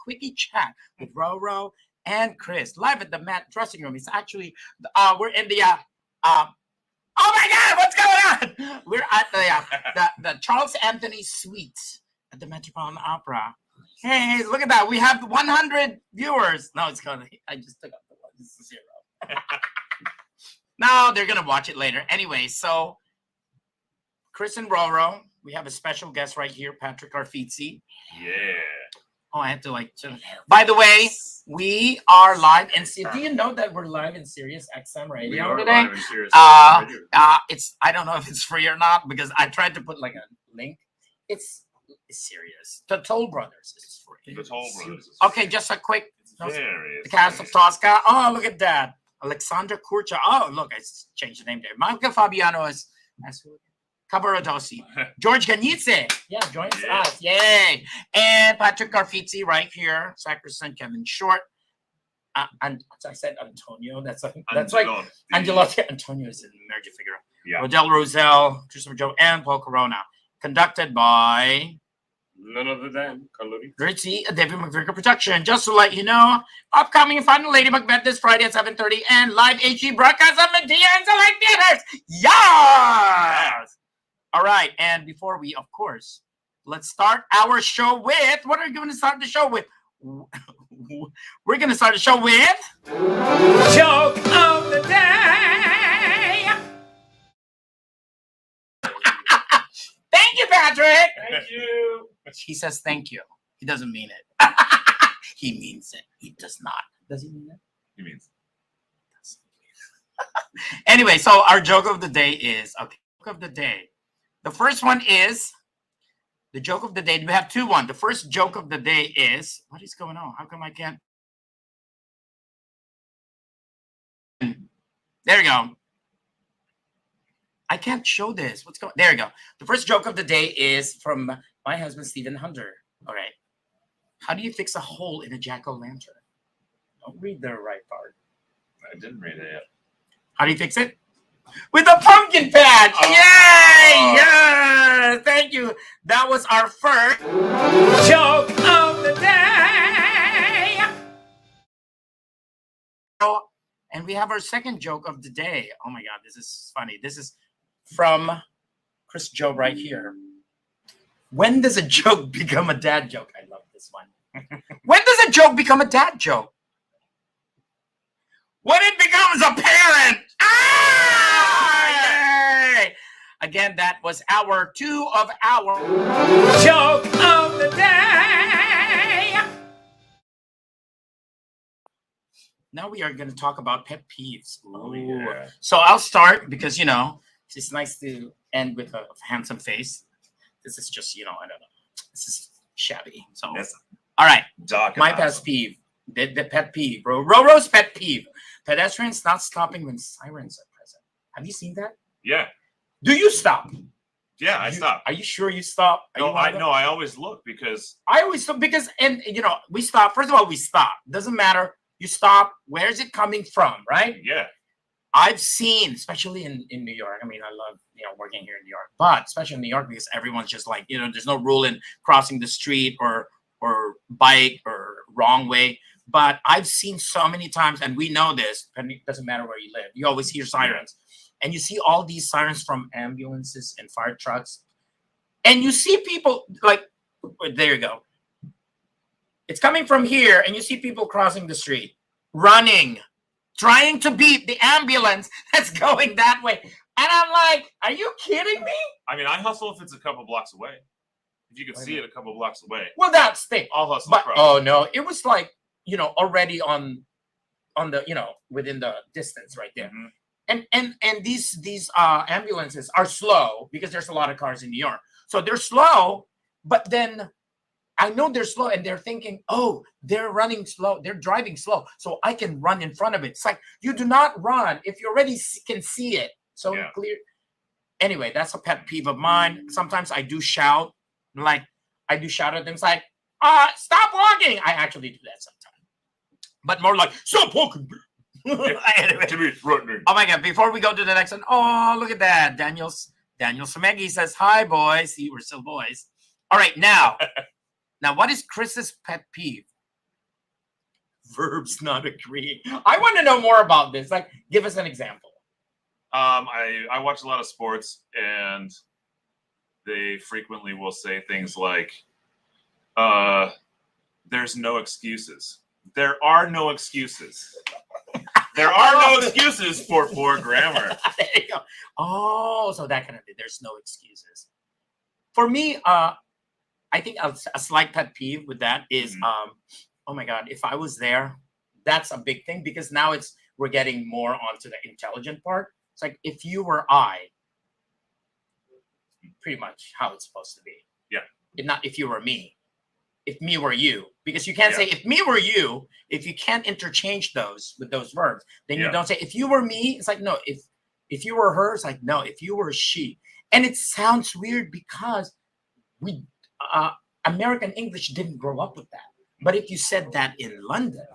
Quickie Chat with RoRo and Chris live at the Matt dressing room. It's actually we're in the oh my God, what's going on? We're at the Charles Anthony Suite at the Metropolitan Opera. Hey, look at that. We have 100 viewers. No, it's gonna. I just took up the one. This is 0. No, they're gonna watch it later. Anyway, so Chris and RoRo, we have a special guest right here, Patrick Arfizzi. Yeah. Oh, I had to By the way, we are live in. Do you know that we're live in Sirius XM Radio We are today? live in Sirius XM Radio. It's I don't know if it's free or not because I tried to put like a link. It's serious. The Toll Brothers is free. The Toll Brothers. Okay, just a quick. The Cast of TOSCA. Oh, look at that. Alexandra Kurcha. Oh, look, I changed the name there. Michael Fabiano as Cabaradossi. George Ganitze. Yeah, joins us. Yay. And Patrick Arfizzi right here. Sacrosanct Kevin Short. And I said Antonio. That's like Angelo. Antonio is in Merge Figure. Yeah. Rodel Roselle, Christopher Joe, and Paul Corona. Conducted by none other than Ritzy, a David McVicker production. Just to let you know, upcoming Final Lady Macbeth this Friday at 7:30 and live HD broadcast of Medea and Select Theaters. Yes! All right, and before we, of course, let's start our show with, what are we going to start the show with? We're going to start the show with Joke of the Day. Thank you, Patrick. Thank you. He says thank you. He doesn't mean it. He means it. He does not. Does he mean it? He means it. Anyway, so our joke of the day is, okay, joke of the day. The first one is, the joke of the day, we have two. The first joke of the day is, what is going on? How come I can't? There you go. I can't show this. What's going? There you go. The first joke of the day is from my husband, Stephen Hunter. All right. How do you fix a hole in a jack-o'-lantern? Don't read the right part. I didn't read it yet. How do you fix it? With a pumpkin patch. Oh. Yay! Yeah! Thank you. That was our first joke of the day. And we have our second joke of the day. Oh my God, this is funny. This is from Chris Job right here. When does a joke become a dad joke? I love this one. When does a joke become a dad joke? When it becomes a parent. Yay! Again, that was our 2 of our joke of the day. Now we are going to talk about pet peeves. Oh, yeah. So I'll start because, you know, it's nice to end with a handsome face. This is just, you know, I don't know. This is shabby. So, all right. My pet peeve. The pet peeve, bro. RoRo's pet peeve. Pedestrians not stopping when sirens are present. Have you seen that? Yeah. Do you stop? Yeah, I stop. Are you sure you stop? I always look because I always stop because, and you know, we stop. First of all, we stop. Doesn't matter. You stop. Where is it coming from? Right? Yeah. I've seen, especially in New York. I mean, I love, you know, working here in New York, but especially in New York because everyone's just like, you know, there's no rule in crossing the street or bike or wrong way. But I've seen so many times, and we know this, and it doesn't matter where you live. You always hear sirens. And you see all these sirens from ambulances and fire trucks. And you see people like, there you go. It's coming from here, and you see people crossing the street, running, trying to beat the ambulance that's going that way. And I'm like, are you kidding me? I mean, I hustle if it's a couple blocks away. If you could see it a couple blocks away. Well, that's the thing. I'll hustle but, across. Oh, no. It was like, you know, already on the, you know, within the distance right there. Mm-hmm. And these ambulances are slow because there's a lot of cars in New York. So they're slow, but then I know they're slow and they're thinking, oh, they're running slow. They're driving slow. So I can run in front of it. It's like, you do not run if you already can see it. So clear. Anyway, that's a pet peeve of mine. Sometimes I do shout. Like, I do shout at them. It's like, stop walking. I actually do that sometimes. But more like, stop walking. Anyway. Oh my God, before we go to the next one. Oh, look at that. Daniel Samegi says, hi, boys. See, we're still boys. All right, now, what is Chris's pet peeve? verbs not agreeing. I want to know more about this. Like, give us an example. I watch a lot of sports, and they frequently will say things like, there's no excuses. There are no excuses. There are no excuses for poor grammar. There you go. Oh, so that kind of thing. There's no excuses. For me, I think a slight pet peeve with that is, oh my God, if I was there, that's a big thing, because now we're getting more onto the intelligent part. It's like, if you were I, pretty much how it's supposed to be. Yeah. Not if you were me. If me were you, because you can't say if me were you. If you can't interchange those with those verbs, then you don't say if you were me. It's like, no, if you were her, it's like, no, if you were she. And it sounds weird because we American English didn't grow up with that. But if you said that in London,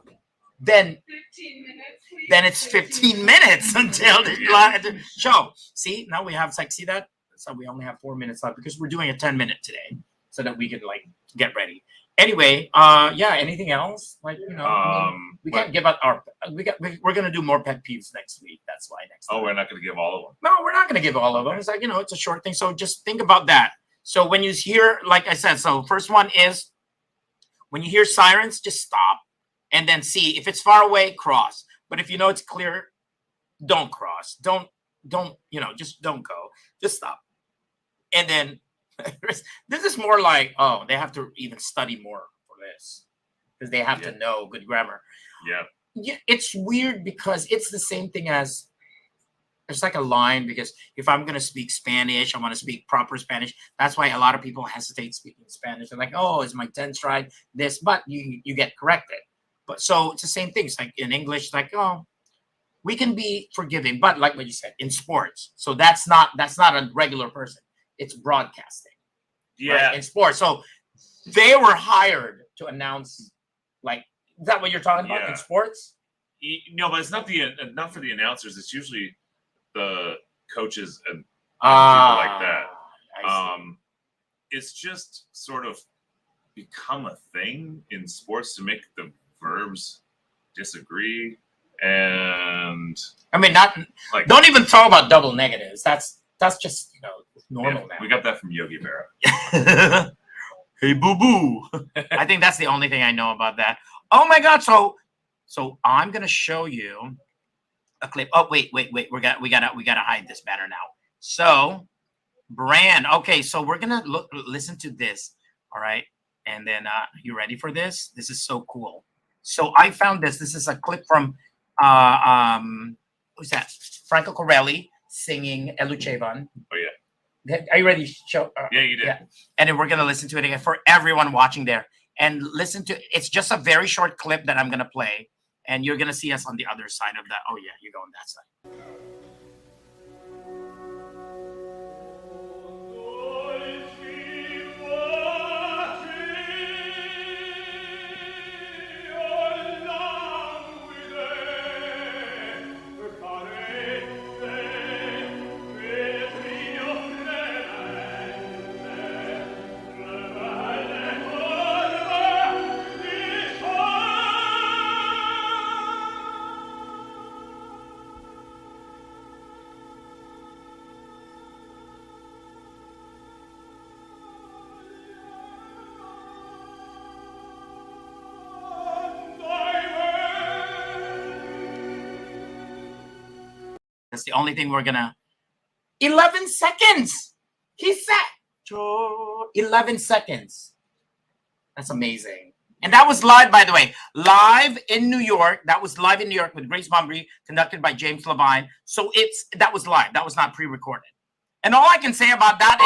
then 15 minutes. then it's 15 minutes until the show. See, now we have, it's like, see that? So we only have 4 minutes left because we're doing a 10-minute today, so that we can like get ready. Anyway, yeah. Anything else? Like, you know, I mean, we can't give out our. We're gonna do more pet peeves next week. That's why next. Oh, time. we're not going to give all of them. No, we're not gonna give all of them. It's like, you know, it's a short thing. So just think about that. So when you hear, like I said, so first one is when you hear sirens, just stop and then see if it's far away, cross. But if you know it's clear, don't cross. Don't you know? Just don't go. Just stop. And then. This is more like, oh, they have to even study more for this because they have to know good grammar. Yeah, it's weird because it's the same thing as there's like a line, because if I'm gonna speak Spanish, I want to speak proper Spanish. That's why a lot of people hesitate speaking Spanish. They're like, oh, is my tense right? This, but you get corrected. But so it's the same thing. It's like in English, it's like, oh, we can be forgiving, but like what you said in sports, so that's not a regular person. It's broadcasting. Yeah. Right, in sports. So they were hired to announce, like, is that what you're talking about in sports? No, but it's not for the announcers. It's usually the coaches and people like that. It's just sort of become a thing in sports to make the verbs disagree. And I mean, not like, don't even talk about double negatives. That's just, you know, normal now. We got that from Yogi Berra. Hey, boo boo. I think that's the only thing I know about that. Oh my God! So I'm gonna show you a clip. Oh wait. We gotta hide this banner now. So brand. Okay, so we're gonna listen to this. All right, and then you ready for this? This is so cool. So I found this. This is a clip from who's that? Franco Corelli singing Elucevan. Oh yeah. Are you ready? Show. Yeah, you did. Yeah. And then we're gonna listen to it again for everyone watching there. And listen to it's just a very short clip that I'm gonna play, and you're gonna see us on the other side of that. Oh yeah, you go on that side. That's the only thing we're gonna. 11 seconds. He said 11 seconds. That's amazing. And that was live, by the way, live in New York. That was live in New York with Grace Bumbry, conducted by James Levine. So that was live. That was not pre-recorded. And all I can say about that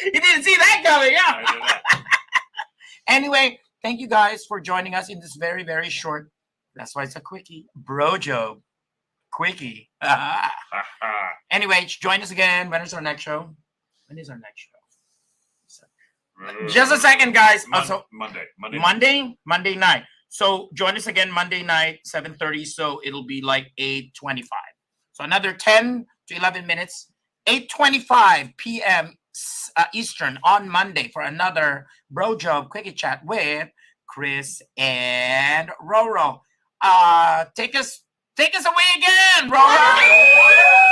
is you didn't see that coming, yeah. Anyway, thank you guys for joining us in this very, very short. That's why it's a quickie. Bro-Job. Quickie. Anyway, join us again. When is our next show? When is our next show? Just a second, guys. Monday night. So join us again Monday night, 7:30. So it'll be like 8:25. So another 10 to 11 minutes. 8:25 p.m. Eastern on Monday for another bRo-Job Quickie Chat with Chris and RoRo. Take us away again, RoRo.